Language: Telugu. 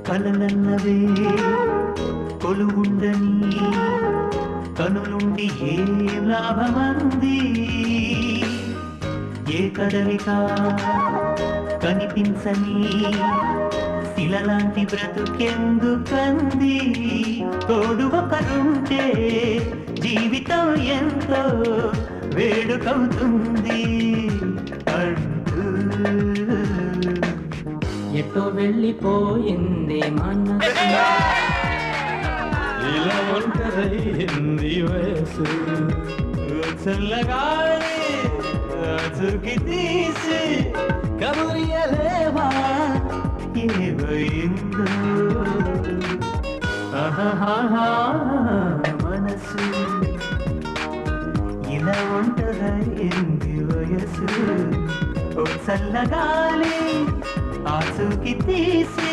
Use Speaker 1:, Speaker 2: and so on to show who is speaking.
Speaker 1: కలలన్నవే కొలువుండని కనులుండి ఏం లాభమంది ఏ కదలిక కనిపించని శిలలాంటి బ్రతుకెందుకంది తోడు ఒకరుంటే జీవితం ఎంతో వేడుకవుతుంది అంటూ
Speaker 2: ఎటో వెళ్ళిపోయింది మనసు
Speaker 1: ఇలా ఒంటరైంది వయసు చల్లగాలి చుకి తీసి కబురియలేవా ఏమైందో మనసు ఇలా ఒంటరైంది వయసు చల్లగాలి ఆచుకి తీసి